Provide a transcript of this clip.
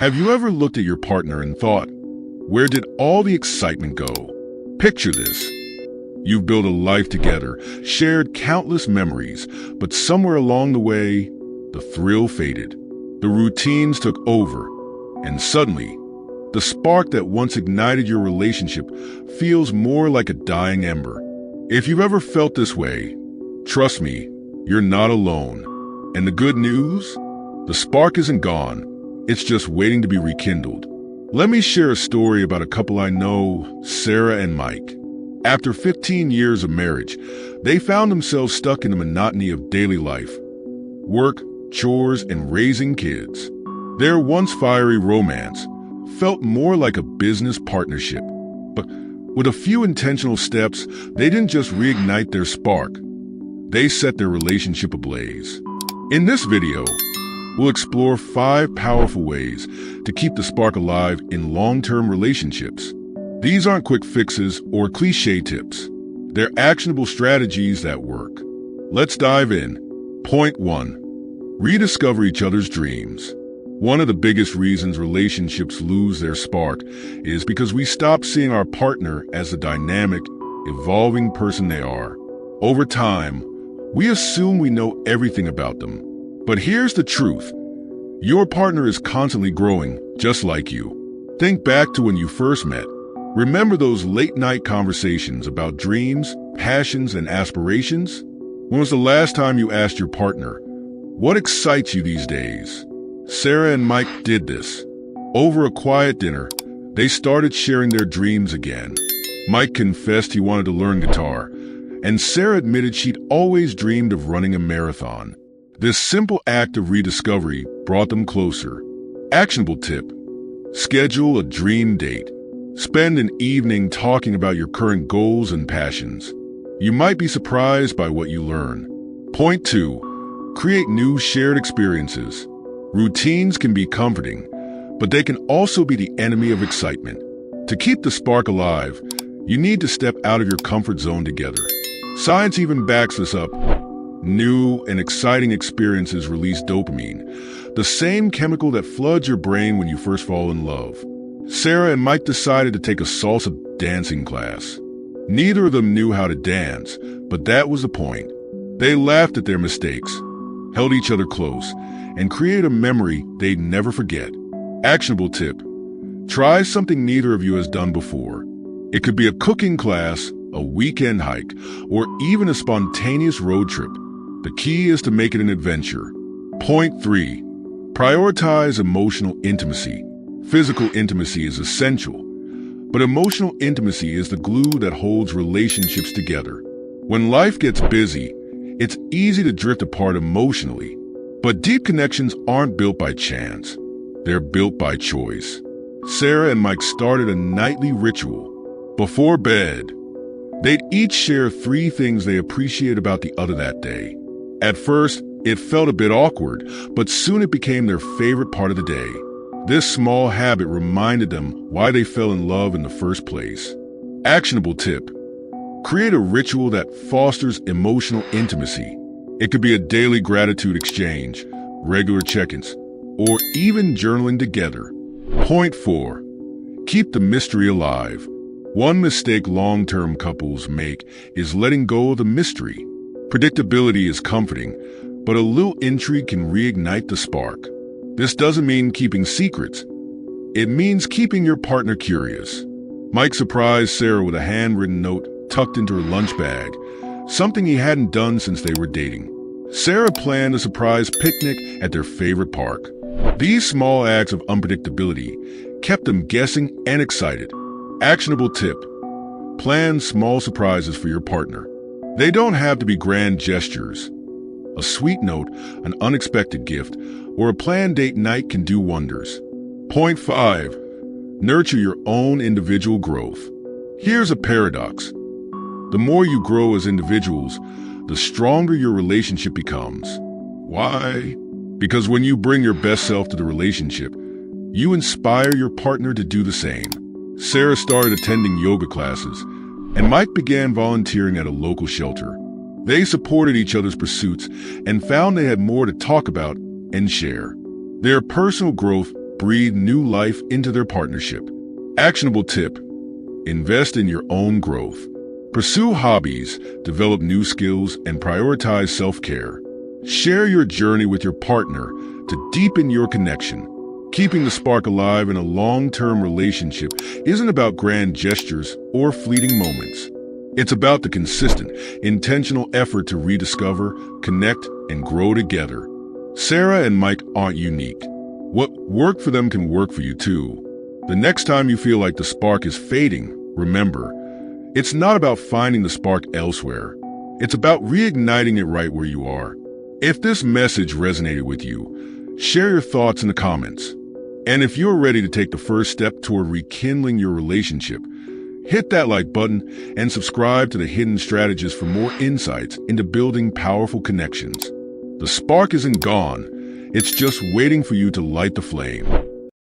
Have you ever looked at your partner and thought, where did all the excitement go? Picture this. You've built a life together, shared countless memories, but somewhere along the way, the thrill faded. The routines took over, and suddenly, the spark that once ignited your relationship feels more like a dying ember. If you've ever felt this way, trust me, you're not alone. And the good news? The spark isn't gone. It's just waiting to be rekindled. Let me share a story about a couple I know, Sarah and Mike. After 15 years of marriage, they found themselves stuck in the monotony of daily life. Work, chores, and raising kids. Their once fiery romance felt more like a business partnership. But with a few intentional steps, they didn't just reignite their spark. They set their relationship ablaze. In this video, we'll explore 5 powerful ways to keep the spark alive in long-term relationships. These aren't quick fixes or cliché tips. They're actionable strategies that work. Let's dive in. Point 1. Rediscover each other's dreams. One of the biggest reasons relationships lose their spark is because we stop seeing our partner as the dynamic, evolving person they are. Over time, we assume we know everything about them. But here's the truth. Your partner is constantly growing, just like you. Think back to when you first met. Remember those late-night conversations about dreams, passions, and aspirations? When was the last time you asked your partner, what excites you these days? Sarah and Mike did this. Over a quiet dinner, they started sharing their dreams again. Mike confessed he wanted to learn guitar, and Sarah admitted she'd always dreamed of running a marathon. This simple act of rediscovery brought them closer. Actionable tip: schedule a dream date. Spend an evening talking about your current goals and passions. You might be surprised by what you learn. Point 2. Create new shared experiences. Routines can be comforting, but they can also be the enemy of excitement. To keep the spark alive, you need to step out of your comfort zone together. Science even backs this up. New and exciting experiences release dopamine, the same chemical that floods your brain when you first fall in love. Sarah and Mike decided to take a salsa dancing class. Neither of them knew how to dance, but that was the point. They laughed at their mistakes, held each other close, and created a memory they'd never forget. Actionable tip: try something neither of you has done before. It could be a cooking class, a weekend hike, or even a spontaneous road trip. The key is to make it an adventure. Point 3. Prioritize emotional intimacy. Physical intimacy is essential, but emotional intimacy is the glue that holds relationships together. When life gets busy, it's easy to drift apart emotionally. But deep connections aren't built by chance. They're built by choice. Sarah and Mike started a nightly ritual. Before bed, they'd each share 3 things they appreciate about the other that day. At first, it felt a bit awkward, but soon it became their favorite part of the day. This small habit reminded them why they fell in love in the first place. Actionable tip: create a ritual that fosters emotional intimacy. It could be a daily gratitude exchange, regular check-ins, or even journaling together. Point 4. Keep the mystery alive. One mistake long-term couples make is letting go of the mystery. Predictability is comforting, but a little intrigue can reignite the spark. This doesn't mean keeping secrets. It means keeping your partner curious. Mike surprised Sarah with a handwritten note tucked into her lunch bag, something he hadn't done since they were dating. Sarah planned a surprise picnic at their favorite park. These small acts of unpredictability kept them guessing and excited. Actionable tip: plan small surprises for your partner. They don't have to be grand gestures. A sweet note, an unexpected gift, or a planned date night can do wonders. Point 5. Nurture your own individual growth. Here's a paradox. The more you grow as individuals, the stronger your relationship becomes. Why? Because when you bring your best self to the relationship, you inspire your partner to do the same. Sarah started attending yoga classes, and Mike began volunteering at a local shelter. They supported each other's pursuits and found they had more to talk about and share. Their personal growth breathe new life into their partnership. Actionable tip: invest in your own growth. Pursue hobbies, develop new skills, and prioritize self-care. Share your journey with your partner to deepen your connection. Keeping the spark alive in a long-term relationship isn't about grand gestures or fleeting moments. It's about the consistent, intentional effort to rediscover, connect, and grow together. Sarah and Mike aren't unique. What worked for them can work for you too. The next time you feel like the spark is fading, remember, it's not about finding the spark elsewhere. It's about reigniting it right where you are. If this message resonated with you, share your thoughts in the comments. And if you're ready to take the first step toward rekindling your relationship, hit that like button and subscribe to the Hidden Strategist for more insights into building powerful connections. The spark isn't gone. It's just waiting for you to light the flame.